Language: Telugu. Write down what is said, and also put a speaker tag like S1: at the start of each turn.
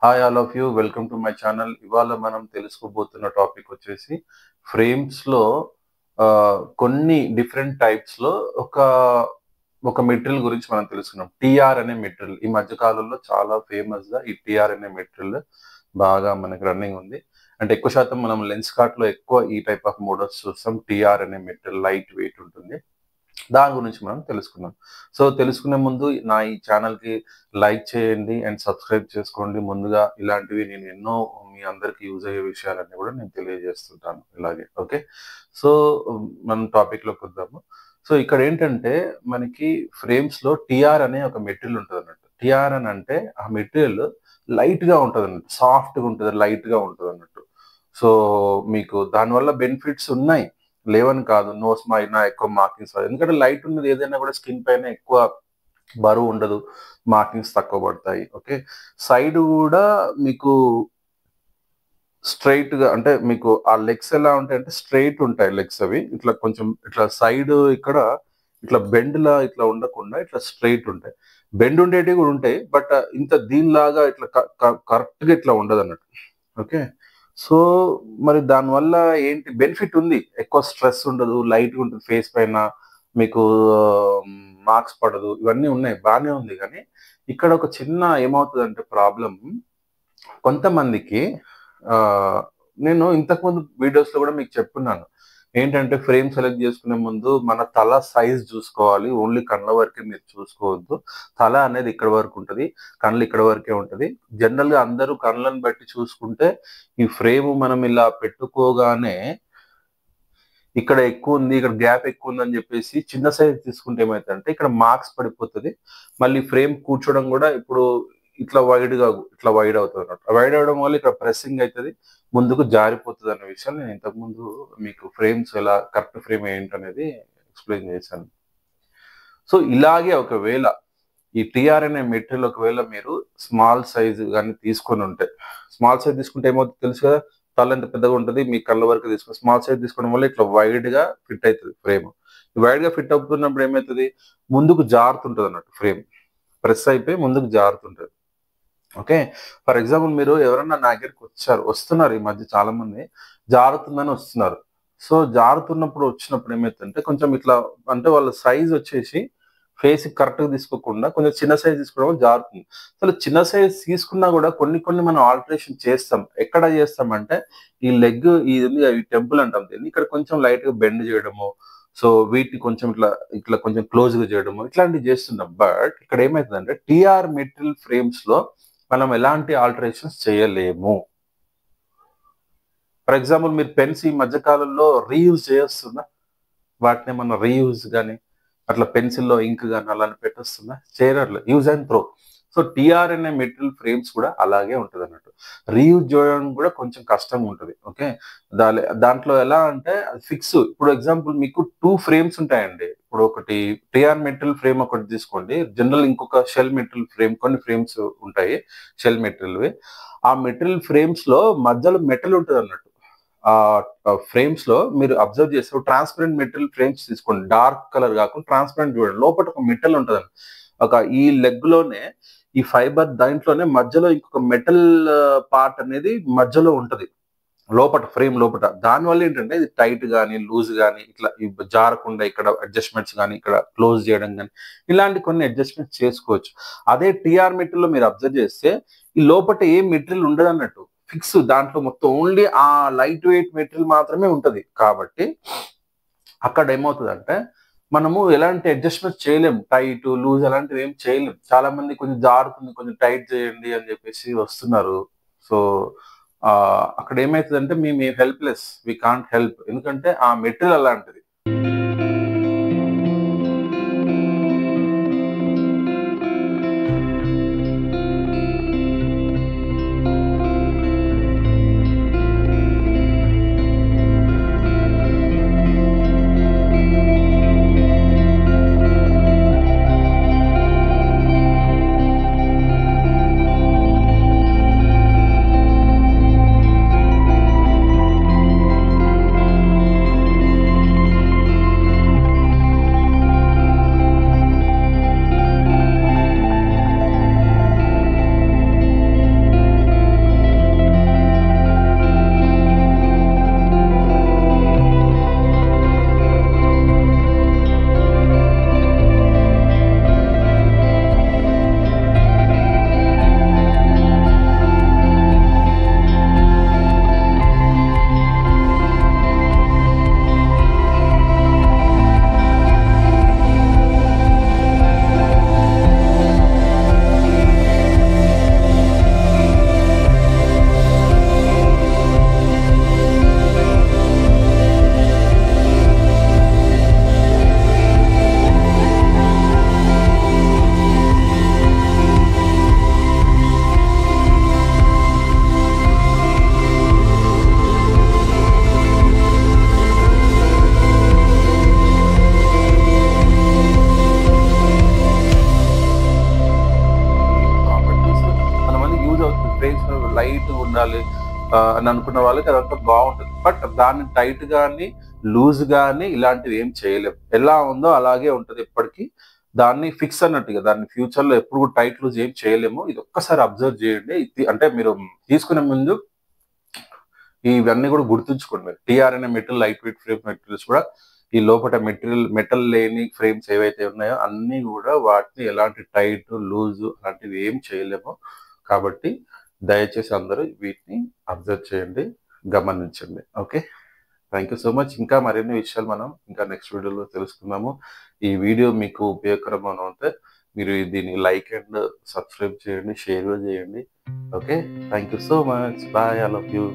S1: Hi all of you welcome to my channel. ఇవాళ మనం తెలుసుకోబోతున్న టాపిక్ వచ్చేసి ఫ్రేమ్స్లో కొన్ని డిఫరెంట్ టైప్స్లో ఒక ఒక మెటీరియల్ గురించి మనం తెలుసుకున్నాం. టీఆర్ అనే మెటీరియల్ ఈ మధ్య కాలంలో చాలా ఫేమస్గా ఈ టీఆర్ అనే మెటీరియల్ బాగా మనకి రన్నింగ్ ఉంది. అంటే ఎక్కువ శాతం మనం లెన్స్ కార్ట్లో ఎక్కువ ఈ టైప్ ఆఫ్ మోడల్స్ చూస్తాం. టీఆర్ అనే మెటీరియల్ లైట్ వెయిట్ ఉంటుంది. దాని గురించి మనం తెలుసుకుందాం. సో తెలుసుకునే ముందు నా ఈ ఛానల్కి లైక్ చేయండి అండ్ సబ్స్క్రైబ్ చేసుకోండి. ముందుగా ఇలాంటివి నేను ఎన్నో మీ అందరికి యూజ్ అయ్యే విషయాలన్నీ కూడా నేను తెలియజేస్తుంటాను ఇలాగే. ఓకే, సో మనం టాపిక్లోకి వద్దాము. సో ఇక్కడ ఏంటంటే మనకి ఫ్రేమ్స్లో టీఆర్ అనే ఒక మెటీరియల్ ఉంటుంది అన్నట్టు. టీఆర్ అని అంటే ఆ మెటీరియల్ లైట్గా ఉంటుంది అన్నట్టు, సాఫ్ట్గా ఉంటుంది, లైట్గా ఉంటుంది అన్నట్టు. సో మీకు దానివల్ల బెనిఫిట్స్ ఉన్నాయి, లేవని కాదు. నోస్ అయినా ఎక్కువ మార్కింగ్స్ రాదు, ఎందుకంటే లైట్ ఉన్నది ఏదైనా కూడా స్కిన్ పైన ఎక్కువ బరువు ఉండదు, మార్కింగ్స్ తక్కువ పడతాయి. ఓకే, సైడ్ కూడా మీకు స్ట్రైట్ గా, అంటే మీకు ఆ లెగ్స్ ఎలా ఉంటాయి అంటే స్ట్రైట్ ఉంటాయి లెగ్స్. అవి ఇట్లా కొంచెం ఇట్లా సైడ్ ఇక్కడ ఇట్లా బెండ్ లా ఇట్లా ఉండకుండా ఇట్లా స్ట్రైట్ ఉంటాయి. బెండ్ ఉండేటివి కూడా ఉంటాయి, బట్ ఇంత దీనిలాగా ఇట్లా కరెక్ట్ గా ఇట్లా ఉండదు అన్నట్టు. ఓకే, సో మరి దానివల్ల ఏంటి బెనిఫిట్ ఉంది, ఎక్కువ స్ట్రెస్ ఉండదు, లైట్గా ఉంటుంది ఫేస్ పైన, మీకు మార్క్స్ పడదు, ఇవన్నీ ఉన్నాయి, బాగానే ఉంది. కానీ ఇక్కడ ఒక చిన్న ఏమవుతుందంటే ప్రాబ్లం, కొంతమందికి నేను ఇంతకుముందు వీడియోస్లో కూడా మీకు చెప్పున్నాను ఏంటంటే ఫ్రేమ్ సెలెక్ట్ చేసుకునే ముందు మన తల సైజ్ చూసుకోవాలి. ఓన్లీ కళ్ళ వరకే మీరు చూసుకోవద్దు. తల అనేది ఇక్కడ వరకు ఉంటుంది, కళ్ళు ఇక్కడ వరకే ఉంటుంది. జనరల్గా అందరూ కళ్ళను బట్టి చూసుకుంటే ఈ ఫ్రేమ్ మనం ఇలా పెట్టుకోగానే ఇక్కడ ఎక్కువ ఉంది, ఇక్కడ గ్యాప్ ఎక్కువ ఉంది అని చెప్పేసి చిన్న సైజ్ తీసుకుంటే ఏమవుతుందంటే ఇక్కడ మార్క్స్ పడిపోతుంది. మళ్ళీ ఫ్రేమ్ కూర్చోవడం కూడా ఇప్పుడు ఇట్లా వైడ్ అవుతుంది అన్నట్టు. వైడ్ అవడం వల్ల ఇక్కడ ప్రెస్సింగ్ అవుతుంది, ముందుకు జారిపోతుంది అనే విషయం నేను ఇంతకుముందు మీకు ఫ్రేమ్స్ ఎలా కరెక్ట్ ఫ్రేమ్ ఏంటనేది ఎక్స్ప్లెయిన్ చేశాను. సో ఇలాగే ఒకవేళ ఈ టీఆర్ అనే మెటీరియల్ ఒకవేళ మీరు స్మాల్ సైజ్ కానీ తీసుకొని ఉంటే, స్మాల్ సైజ్ తీసుకుంటే ఏమవుతుంది తెలుసు కదా, తల ఎంత పెద్దగా ఉంటుంది, మీ కళ్ళ వరకు తీసుకుని స్మాల్ సైజ్ తీసుకోవడం వల్ల ఇట్లా వైడ్గా ఫిట్ అవుతుంది ఫ్రేమ్. వైడ్గా ఫిట్ అవుతున్నప్పుడు ఏమవుతుంది, ముందుకు జారుతుంటుంది అన్నట్టు, ఫ్రేమ్ ప్రెస్ అయిపోయి ముందుకు జారుతుంటుంది. ఓకే, ఫర్ ఎగ్జాంపుల్ మీరు ఎవరన్నా నా దగ్గరికి వస్తున్నారు ఈ మధ్య చాలా మంది, జారుతుందని వస్తున్నారు. సో జారుతున్నప్పుడు వచ్చినప్పుడు ఏమవుతుందంటే కొంచెం ఇట్లా, అంటే వాళ్ళ సైజ్ వచ్చేసి ఫేస్ కరెక్ట్గా తీసుకోకుండా కొంచెం చిన్న సైజ్ తీసుకోవడం జారుతుంది. అసలు చిన్న సైజ్ తీసుకున్నా కూడా కొన్ని మనం ఆల్టరేషన్ చేస్తాం. ఎక్కడ చేస్తామంటే ఈ లెగ్, ఈ టెంపుల్ అంటాం దీన్ని, ఇక్కడ కొంచెం లైట్గా బెండ్ చేయడము, సో వీటిని కొంచెం ఇట్లా కొంచెం క్లోజ్గా చేయడము, ఇట్లాంటివి చేస్తున్నాం. బట్ ఇక్కడ ఏమవుతుందంటే టీఆర్ మెటీరియల్ ఫ్రేమ్స్లో మనం ఎలాంటి ఆల్టరేషన్స్ చేయలేము. ఫర్ ఎగ్జాంపుల్ మీరు పెన్స్ ఈ మధ్యకాలంలో రీయూజ్ చేస్తుందా, వాటిని మనం రీయూజ్ కానీ అట్లా పెన్సిల్లో ఇంక్ కానీ అలా పెట్టొస్తుందా, చేయరట్లేదు, use and throw. So TR అనే మెటీరియల్ ఫ్రేమ్స్ కూడా అలాగే ఉంటుంది అన్నట్టు. రీయూజ్ చేయడం కూడా కొంచెం కష్టంగా ఉంటుంది. ఓకే, దాంట్లో ఎలా అంటే ఫిక్స్. ఇప్పుడు ఎగ్జాంపుల్ మీకు 2 ఫ్రేమ్స్ ఉంటాయండి. ఇప్పుడు ఒకటి టీఆర్ మెటీరియల్ ఫ్రేమ్ ఒకటి తీసుకోండి, జనరల్ ఇంకొక షెల్ మెటీరియల్ ఫ్రేమ్, కొన్ని ఫ్రేమ్స్ ఉంటాయి షెల్ మెటీరియల్వి. ఆ మెటీరియల్ ఫ్రేమ్స్ లో మధ్యలో మెటల్ ఉంటుంది అన్నట్టు. ఆ ఫ్రేమ్స్ లో మీరు అబ్జర్వ్ చేస్తే ట్రాన్స్పరెంట్ మెటీరియల్ ఫ్రేమ్స్ తీసుకోండి, డార్క్ కలర్ కాకుండా ట్రాన్స్పరెంట్ చూడండి, లోపల ఒక మెటల్ ఉంటుంది. ఒక ఈ లెగ్ లోనే ఈ ఫైబర్ దాంట్లోనే మధ్యలో ఇంకొక మెటల్ పార్ట్ అనేది మధ్యలో ఉంటది లోపల, ఫ్రేమ్ లోపల. దానివల్ల ఏంటంటే ఇది టైట్ కానీ లూజ్ కానీ ఇట్లా జారకుండా ఇక్కడ అడ్జస్ట్మెంట్స్ కానీ ఇక్కడ క్లోజ్ చేయడం కానీ ఇలాంటి కొన్ని అడ్జస్ట్మెంట్స్ చేసుకోవచ్చు. అదే టీఆర్ మెటీరియల్ మీరు అబ్జర్వ్ చేస్తే ఈ లోపల ఏ మెటీరియల్ ఉండదు అన్నట్టు, ఫిక్స్. దాంట్లో మొత్తం ఓన్లీ ఆ లైట్ వెయిట్ మెటీరియల్ మాత్రమే ఉంటది. కాబట్టి అక్కడ ఏమవుతుందంటే మనము ఎలాంటి అడ్జస్ట్మెంట్ చేయలేము, టైట్ లూజ్ అలాంటివి ఏం చేయలేము. చాలా మంది కొంచెం జారుతుంది, కొంచెం టైట్ చేయండి అని చెప్పేసి వస్తున్నారు. సో అక్కడ ఏమవుతుందంటే మేము హెల్ప్లెస్, వీ కాంట్ హెల్ప్, ఎందుకంటే ఆ మెటీరియల్ అలాంటిది. ఉండాలి అని అనుకున్న వాళ్ళకి అదంతా బాగుంటుంది. బట్ దాన్ని టైట్ గాని లూజ్ గాని ఇలాంటివి ఏం చేయలేం. ఎలా ఉందో అలాగే ఉంటది ఎప్పటికీ. దాన్ని ఫిక్స్ అన్నట్టుగా దాన్ని ఫ్యూచర్‌లో ఎప్పుడు కూడా టైట్ లూజ్ ఏం చేయలేము. ఇది ఒక్కసారి అబ్జర్వ్ చేయండి. అంటే మీరు తీసుకునే ముందు ఇవన్నీ కూడా గుర్తుంచుకోండి మీరు. TRNA metal light weight frame materials కూడా ఈ లోపట మెటల్ లేని ఫ్రేమ్స్ ఏవైతే ఉన్నాయో అన్నీ కూడా వాటిని ఎలాంటి టైట్, లూజ్ అలాంటివి ఏం చేయలేము. కాబట్టి దయచేసి అందరూ వీటిని అబ్జర్వ్ చేయండి, గమనించండి. Okay. Thank you so much. ఇంకా మరిన్ని విషయాలు మనం ఇంకా నెక్స్ట్ వీడియోలో తెలుసుకుందాము. ఈ వీడియో మీకు ఉపయోగకరంగా ఉంటే మీరు దీన్ని లైక్ అండ్ సబ్స్క్రైబ్ చేయండి, షేర్ చేయండి. Okay. Thank you so much. Bye. I love you.